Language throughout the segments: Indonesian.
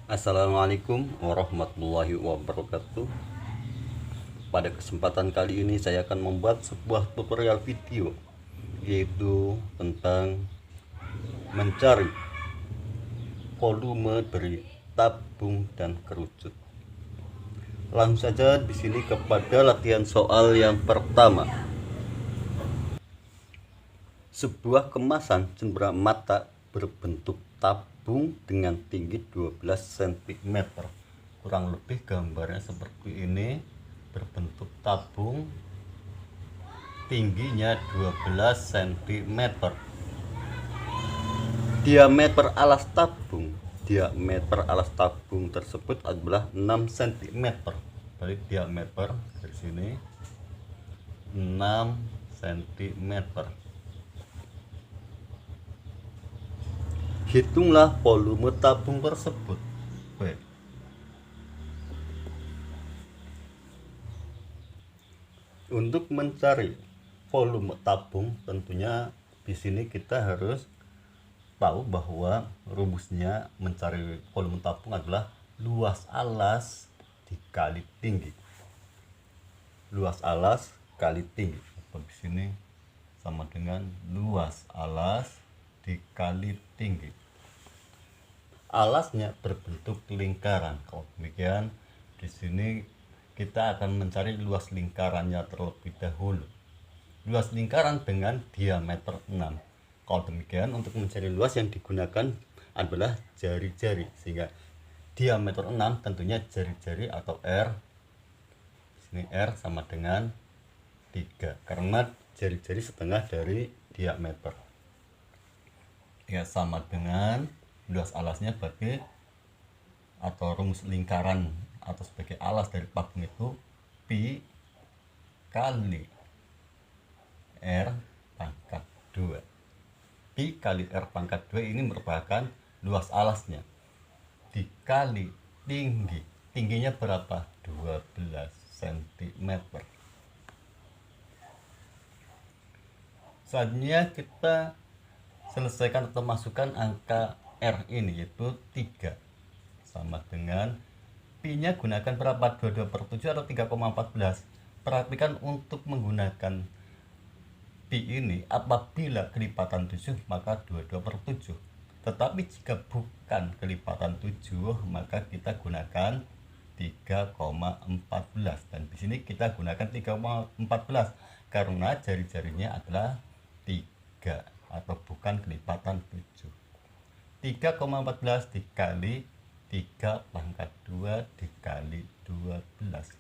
Assalamualaikum warahmatullahi wabarakatuh. Pada kesempatan kali ini saya akan membuat sebuah tutorial video, yaitu tentang mencari volume dari tabung dan kerucut. Langsung saja di sini kepada latihan soal yang pertama. Sebuah kemasan cenderamata mata berbentuk tabung dengan tinggi 12 cm. Kurang lebih gambarnya seperti ini, berbentuk tabung, tingginya 12 cm. Diameter alas tabung tersebut adalah 6 cm. Balik diameter dari sini 6 cm. Hitunglah volume tabung tersebut. Baik. Untuk mencari volume tabung, tentunya di sini kita harus tahu bahwa rumusnya mencari volume tabung adalah luas alas dikali tinggi. Luas alas kali tinggi. Atau di sini sama dengan luas alas dikali tinggi. Alasnya berbentuk lingkaran. Kalau demikian, di sini kita akan mencari luas lingkarannya terlebih dahulu. Luas lingkaran dengan diameter 6. Kalau demikian, untuk mencari luas yang digunakan adalah jari-jari, sehingga diameter 6 tentunya jari-jari atau R. Di sini R sama dengan 3 karena jari-jari setengah dari diameter. Ya, sama dengan luas alasnya bagi atau rumus lingkaran atau sebagai alas dari tabung itu pi kali R pangkat 2. Pi kali R pangkat 2 ini merupakan luas alasnya dikali tinggi. Tingginya berapa? 12 cm. Selanjutnya kita selesaikan atau masukkan angka R ini, yaitu 3 sama dengan pi nya gunakan berapa? 22/7 atau 3,14. Perhatikan untuk menggunakan pi ini, apabila kelipatan 7 maka 22/7, tetapi jika bukan kelipatan 7 maka kita gunakan 3,14. Dan di sini kita gunakan 3,14 karena jari-jarinya adalah 3 atau bukan kelipatan 7. 3,14 dikali 3 pangkat 2 dikali 12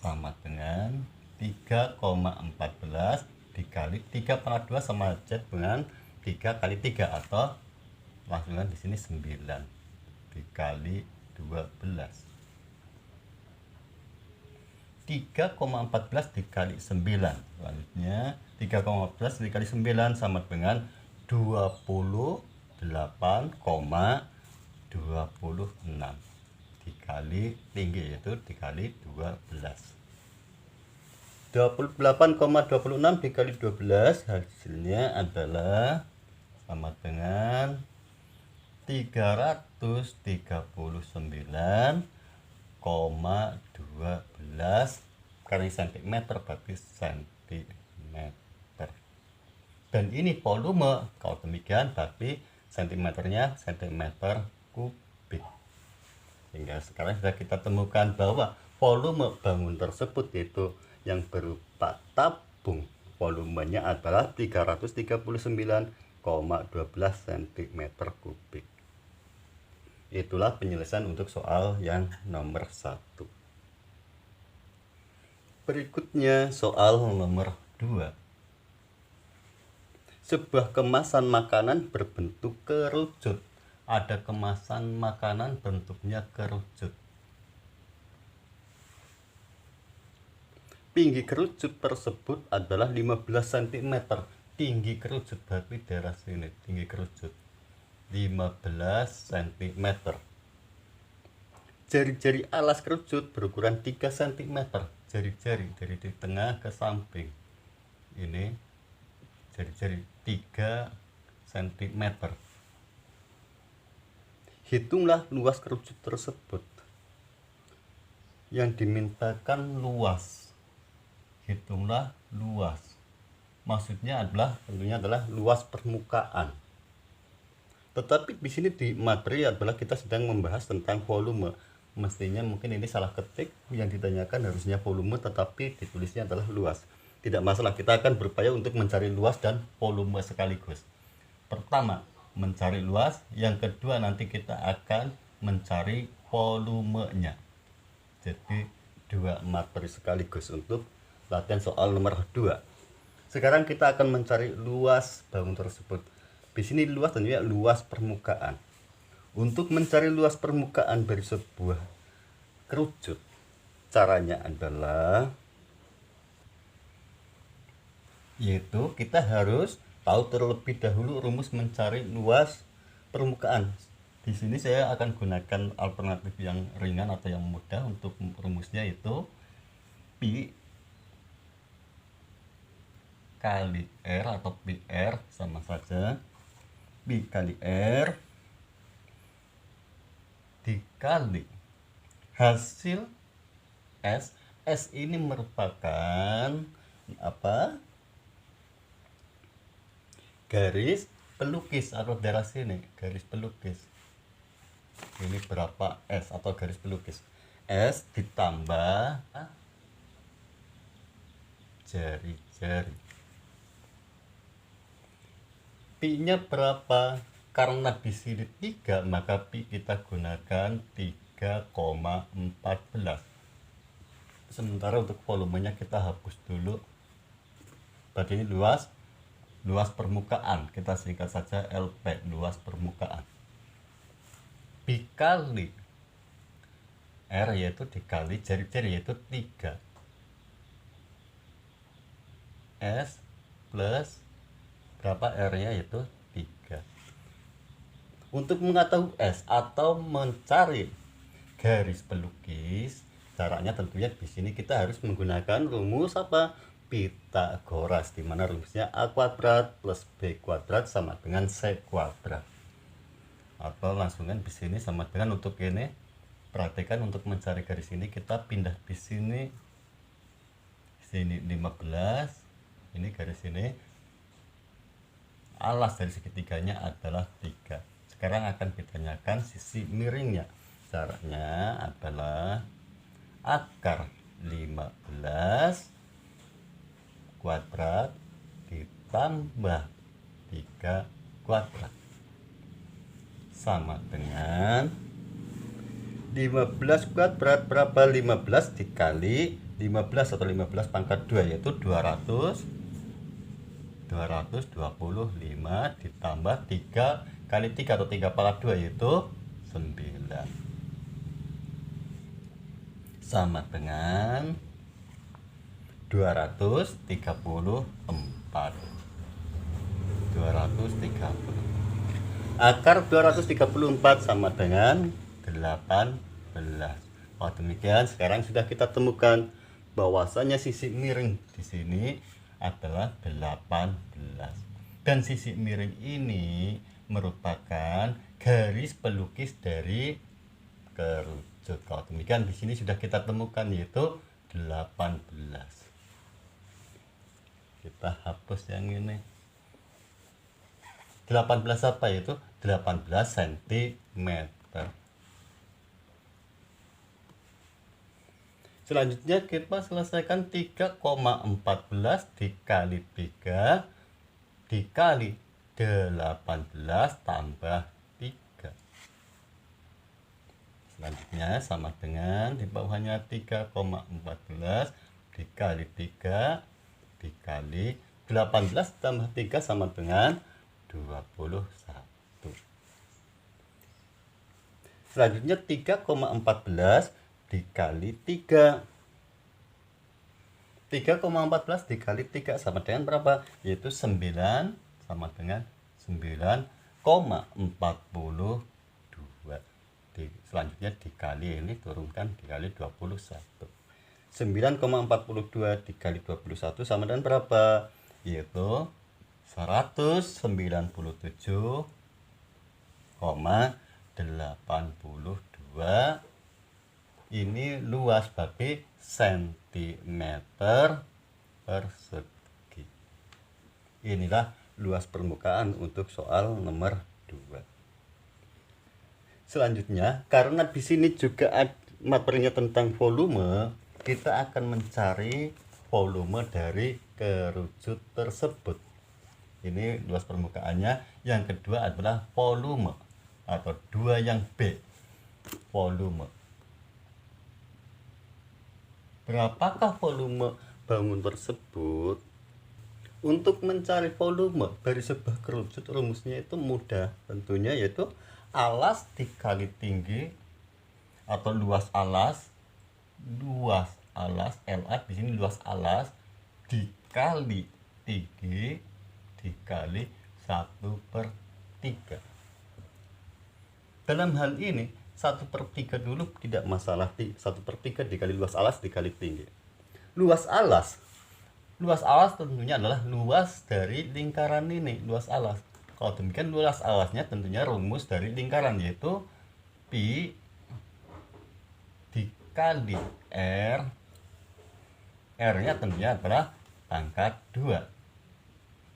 sama dengan 3,14 dikali 3 pangkat 2 sama aja dengan 3 kali 3 atau langsungkan di sini 9 dikali 12. 3,14 dikali 9. Selanjutnya 3,14 dikali 9 sama dengan 28,26 dikali tinggi, yaitu dikali 12. 28,26 dikali 12 hasilnya adalah sama dengan 339,12 karena cm berarti cm. Dan ini volume. Kalau demikian berarti cm-nya cm kubik. Sehingga sekarang sudah kita temukan bahwa volume bangun tersebut, yaitu yang berupa tabung, volumenya adalah 339,12 cm kubik. Itulah penyelesaian untuk soal yang nomor 1. Berikutnya soal nomor 2. Sebuah kemasan makanan berbentuk kerucut. Ada kemasan makanan bentuknya kerucut. Tinggi kerucut tersebut adalah 15 cm. Tinggi kerucut berarti daerah sini, tinggi kerucut 15 cm. Jari-jari alas kerucut berukuran 3 cm. Jari-jari dari tengah ke samping. Ini jari-jari 3 cm. Hitunglah luas kerucut tersebut. Yang dimintakan luas. Hitunglah luas. Maksudnya tentunya adalah luas permukaan. Tetapi di sini di materi adalah kita sedang membahas tentang volume. Mestinya mungkin ini salah ketik, yang ditanyakan harusnya volume tetapi ditulisnya adalah luas. Tidak masalah, kita akan berupaya untuk mencari luas dan volume sekaligus. Pertama, mencari luas, yang kedua nanti kita akan mencari volumenya. Jadi dua materi sekaligus untuk latihan soal nomor 2. Sekarang kita akan mencari luas bangun tersebut. Di sini luas tentunya luas permukaan. Untuk mencari luas permukaan dari sebuah kerucut, caranya adalah yaitu kita harus tahu terlebih dahulu rumus mencari luas permukaan. Di sini saya akan gunakan alternatif yang ringan atau yang mudah. Untuk rumusnya itu pi kali R atau PR sama saja. Pi kali R dikali hasil S. S ini merupakan apa? Garis pelukis atau daerah sini, garis pelukis. Ini berapa S atau garis pelukis? S ditambah jari-jari. Pi-nya berapa? Karena di sini 3, maka pi kita gunakan 3,14. Sementara untuk volumenya kita hapus dulu. Berarti ini luas permukaan. Kita singkat saja LP, luas permukaan. Pi kali R yaitu dikali jari-jari yaitu 3. S plus berapa R-nya yaitu 3. Untuk mengetahui S atau mencari garis pelukis, caranya tentunya di sini kita harus menggunakan rumus apa? Pitagoras, di mana rumusnya A kuadrat plus B kuadrat sama dengan C kuadrat. Atau langsungan di sini sama dengan untuk ini. Perhatikan untuk mencari garis ini kita pindah di sini. Sini 15. Ini garis ini. Alas dari segitiganya adalah 3. Sekarang akan ditanyakan sisi miringnya. Caranya adalah akar 15 kuadrat ditambah 3 kuadrat sama dengan 15 kuadrat berapa? 15 dikali 15 atau 15 pangkat 2 yaitu 225 ditambah 3 kali 3 atau 3 pangkat 2 yaitu 9 sama dengan 234. Akar 234 sama dengan 18. Oh, demikian sekarang sudah kita temukan bahwasanya sisi miring di sini adalah 18. Dan sisi miring ini merupakan garis pelukis dari kerucut. Kalau demikian di sini sudah kita temukan yaitu 18. Kita hapus yang ini. 18 apa itu? 18 cm. Selanjutnya kita selesaikan 3,14 dikali 3 dikali 18 tambah 3. Selanjutnya sama dengan di bawahnya 3,14 dikali 3 dikali 18 tambah 3 sama dengan 21. Selanjutnya 3,14 dikali 3. 3,14 dikali 3 sama dengan berapa? Yaitu 9 sama dengan 9,42. Selanjutnya dikali ini turunkan dikali 21. 9,42 dikali 21 sama dengan berapa? Yaitu 197,8. 82. Ini luas berarti sentimeter persegi. Inilah luas permukaan untuk soal nomor 2. Selanjutnya, karena di sini juga materinya tentang volume, kita akan mencari volume dari kerucut tersebut. Ini luas permukaannya. Yang kedua adalah volume atau 2 yang B, volume. Berapakah volume bangun tersebut? Untuk mencari volume dari sebuah kerucut, rumusnya itu mudah tentunya, yaitu alas dikali tinggi atau luas alas LA di sini luas alas dikali tinggi dikali 1/3. Dalam hal ini 1/3 dulu tidak masalah, 1/3 dikali luas alas dikali tinggi. Luas alas tentunya adalah luas dari lingkaran ini, luas alas. Kalau demikian luas alasnya tentunya rumus dari lingkaran, yaitu pi dikali r. R-nya tentunya adalah pangkat 2.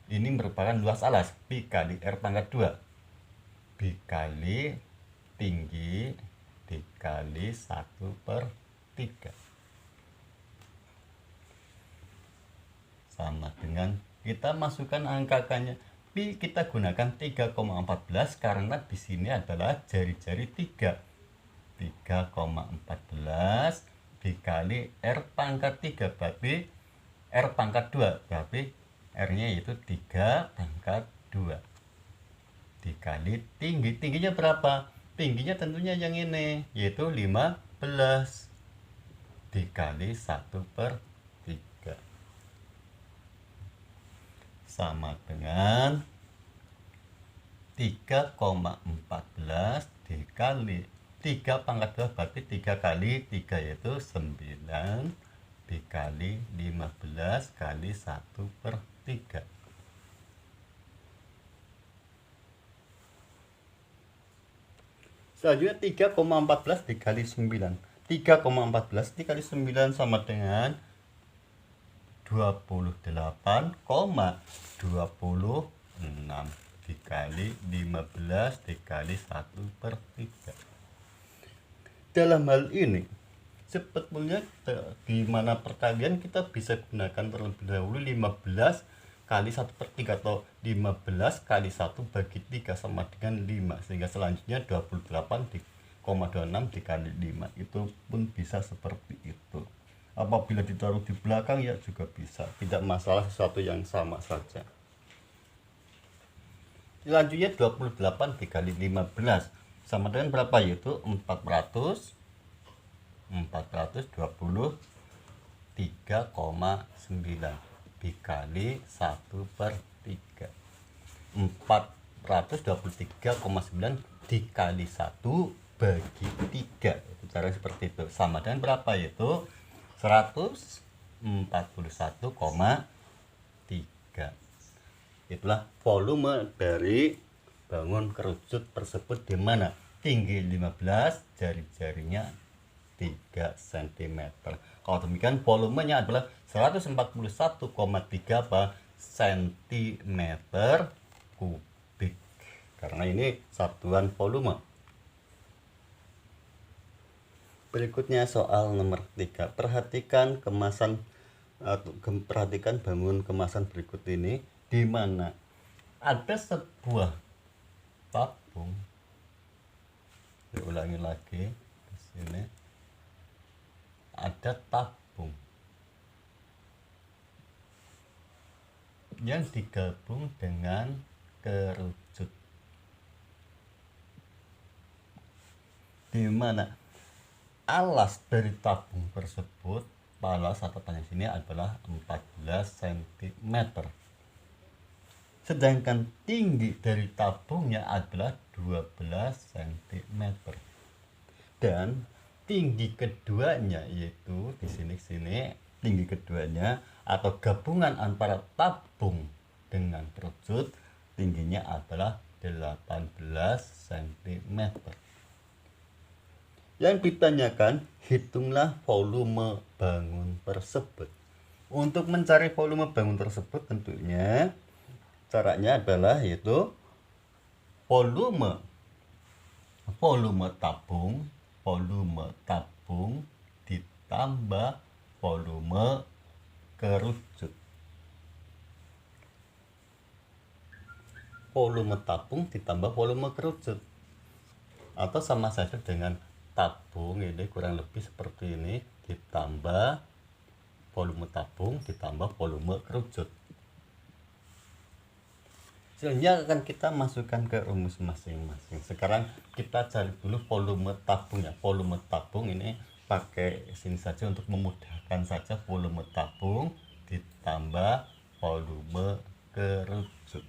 Ini merupakan luas alas, pi kali r pangkat 2 dikali tinggi dikali 1/3. Sama dengan kita masukkan angkakannya. Pi kita gunakan 3,14 karena di sini adalah jari-jari 3. 3,14 dikali r pangkat 3 berarti r pangkat 2, berarti r-nya yaitu 3/2 dikali tingginya berapa? Tingginya tentunya yang ini, yaitu 15 dikali 1/3 sama dengan 3,14 dikali 3/2 berarti 3 kali 3 yaitu 9 dikali 15 kali 1/3. Selanjutnya 3,14 dikali 9. 3,14 dikali 9 sama dengan 28,26 dikali 15 dikali 1/3. Dalam hal ini sebetulnya di mana perkalian kita bisa gunakan terlebih dahulu 15 kali 1/3 atau 15 kali 1 bagi 3 sama dengan 5, sehingga selanjutnya 28,26 dikali 5 itu pun bisa seperti itu. Apabila ditaruh di belakang ya juga bisa, tidak masalah, sesuatu yang sama saja. Selanjutnya 28 dikali 15 sama dengan berapa, yaitu 423,9 dikali 1/3. 423,9 dikali 1 bagi 3, itu cara seperti itu, sama dengan berapa, yaitu 141,3. Itulah volume dari bangun kerucut tersebut, di mana tinggi 15, jari-jarinya 3 cm. Kalau demikian volumenya adalah 141,3 cm kubik, karena ini satuan volume. Berikutnya soal nomor 3. Perhatikan bangun kemasan berikut ini, di mana ada sebuah tabung. Diulangi lagi, di sini ada tabung yang digabung dengan kerucut, di mana alas dari tabung tersebut, alas atau panjang sini adalah 14 cm. Sedangkan tinggi dari tabungnya adalah 12 cm. Dan tinggi keduanya, yaitu di sini tinggi keduanya atau gabungan antara tabung dengan kerucut, tingginya adalah 18 cm. Yang ditanyakan, hitunglah volume bangun tersebut. Untuk mencari volume bangun tersebut tentunya caranya adalah yaitu volume tabung ditambah volume kerucut. Volume tabung ditambah volume kerucut, atau sama saja dengan tabung ini kurang lebih seperti ini ditambah volume tabung ditambah volume kerucut. Selanjutnya akan kita masukkan ke rumus masing-masing. Sekarang kita cari dulu volume tabungnya. Volume tabung ini pakai sini saja untuk memudahkan saja, volume tabung ditambah volume kerucut.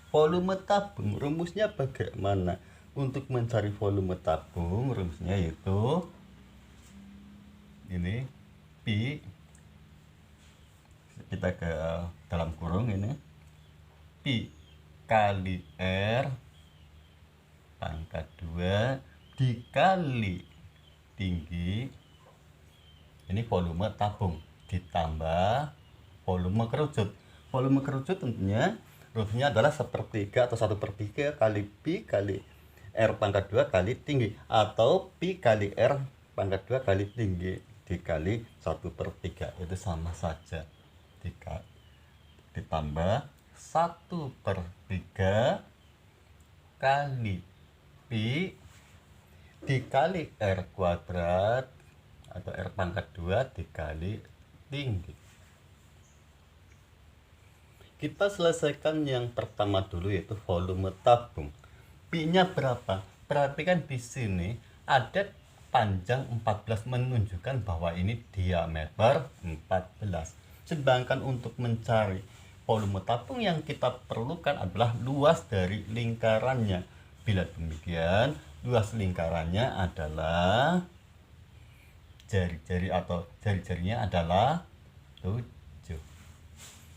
Volume tabung rumusnya bagaimana? Untuk mencari volume tabung rumusnya yaitu ini pi, kita ke dalam kurung ini, pi kali R pangkat 2 dikali tinggi, ini volume tabung, ditambah volume kerucut. Volume kerucut tentunya rumusnya adalah 1/3 atau 1/3 kali pi kali R pangkat 2 kali tinggi, atau pi kali R pangkat 2 kali tinggi dikali 1/3, itu sama saja, ditambah 1/3 kali pi dikali R kuadrat atau R pangkat 2 dikali tinggi. Kita selesaikan yang pertama dulu yaitu volume tabung. Pi-nya berapa? Perhatikan di sini ada panjang 14 menunjukkan bahwa ini diameter 14. Sedangkan untuk mencari volume tabung yang kita perlukan adalah luas dari lingkarannya. Bila demikian, luas lingkarannya adalah jari-jari atau jari-jarinya /7.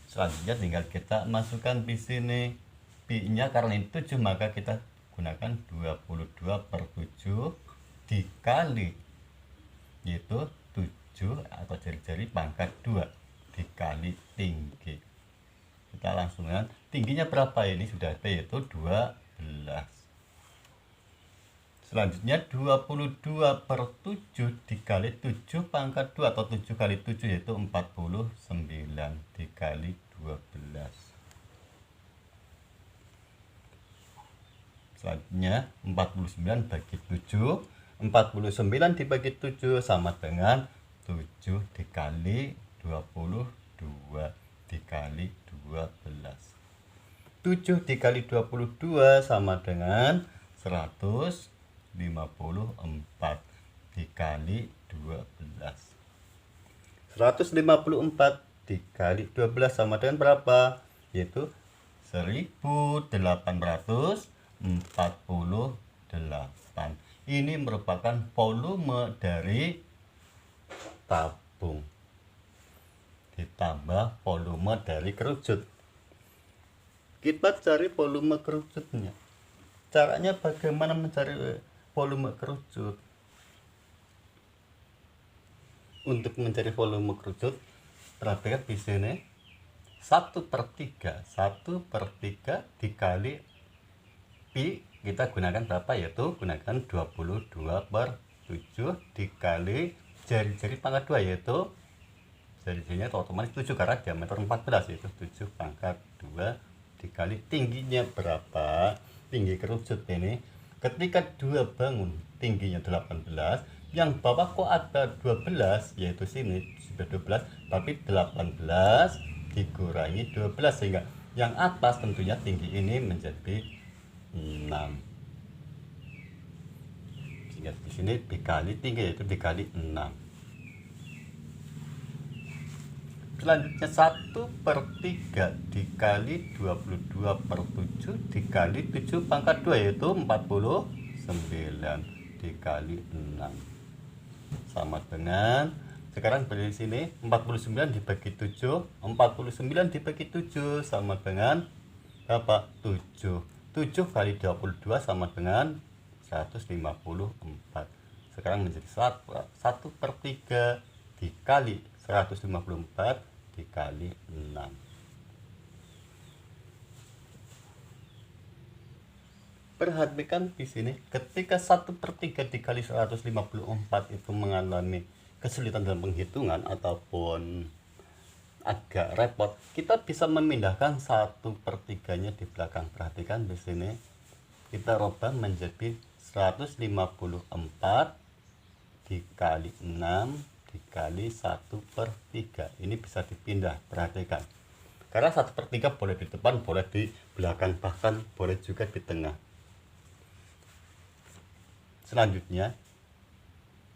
Selanjutnya tinggal kita masukkan di sini pi-nya, karena ini 7 maka kita gunakan 22/7 dikali yaitu 7 atau jari-jari pangkat 2 dikali tinggi. Kita langsung lihat tingginya berapa, ini sudah ada yaitu 12. Selanjutnya 22/7 dikali 7 pangkat 2 atau 7 kali 7 yaitu 49 dikali 12. Selanjutnya 49 bagi 7, 49 dibagi 7 sama dengan 7 dikali 22 dikali 12. 7 dikali 22 sama dengan 154 dikali 12. 154 dikali 12 sama dengan berapa? Yaitu 1848. Ini merupakan volume dari tabung ditambah volume dari kerucut. Kita cari volume kerucutnya. Caranya bagaimana mencari volume kerucut? Untuk mencari volume kerucut, perhatikan di sini 1/3 dikali pi, kita gunakan berapa, yaitu gunakan 22/7 dikali jari-jari pangkat 2 yaitu jari-jarinya otomatis 7 karena diameter 14 yaitu 7 pangkat 2 dikali tingginya berapa. Tinggi kerucut ini ketika 2 bangun tingginya 18, yang bawah kok ada 12 yaitu sini sudah 12, tapi 18 dikurangi 12 sehingga yang atas tentunya tinggi ini menjadi 6. Sehingga di sini dikali tinggi yaitu dikali 6. Selanjutnya 1/3 dikali 22/7 dikali 7 pangkat 2 yaitu 49 dikali 6 sama dengan, sekarang dari sini 49 dibagi 7, 49 dibagi 7 sama dengan berapa? 7. 7 kali 22 sama dengan 154. sekarang menjadi 1/3 dikali 154 dikali 6. Perhatikan di sini, ketika 1/3 dikali 154 itu mengalami kesulitan dalam penghitungan ataupun agak repot, kita bisa memindahkan 1/3-nya di belakang. Perhatikan di sini, kita rubah menjadi 154 dikali 6 dikali 1/3. Ini bisa dipindah, perhatikan. Karena 1/3 boleh di depan, boleh di belakang, bahkan boleh juga di tengah. Selanjutnya,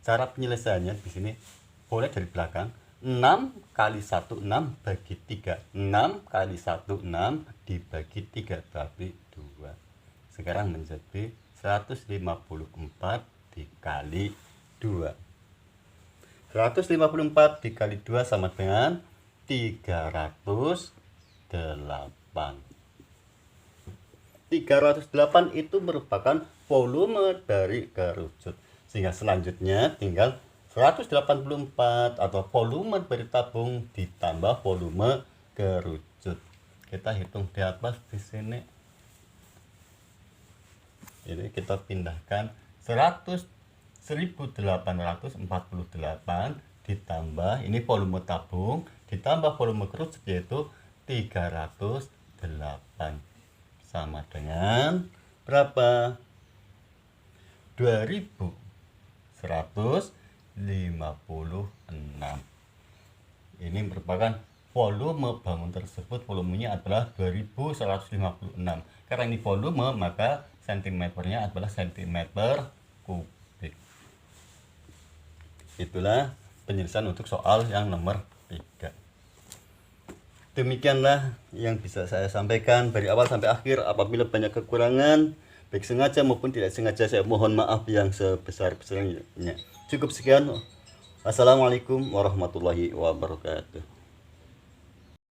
cara penyelesaiannya di sini boleh dari belakang. 6 kali 1 6 bagi 3. 6 kali 1 6 dibagi 3 bagi 2. Sekarang menjadi 154 dikali 2. 154 dikali 2 sama dengan 308. 308 itu merupakan volume dari kerucut. Sehingga selanjutnya tinggal 184 atau volume dari tabung ditambah volume kerucut. Kita hitung di atas di sini. Ini kita pindahkan 1848 ditambah ini volume tabung ditambah volume kerucut yaitu 308 sama dengan berapa? 2156. Ini merupakan volume bangun tersebut. Volumenya adalah 2156. Karena ini volume, maka sentimeternya adalah sentimeter kubik. Itulah penyelesaian untuk soal yang nomor 3. Demikianlah yang bisa saya sampaikan dari awal sampai akhir. Apabila banyak kekurangan, baik sengaja maupun tidak sengaja, saya mohon maaf yang sebesar-besarnya. Cukup sekian. Wassalamualaikum warahmatullahi wabarakatuh.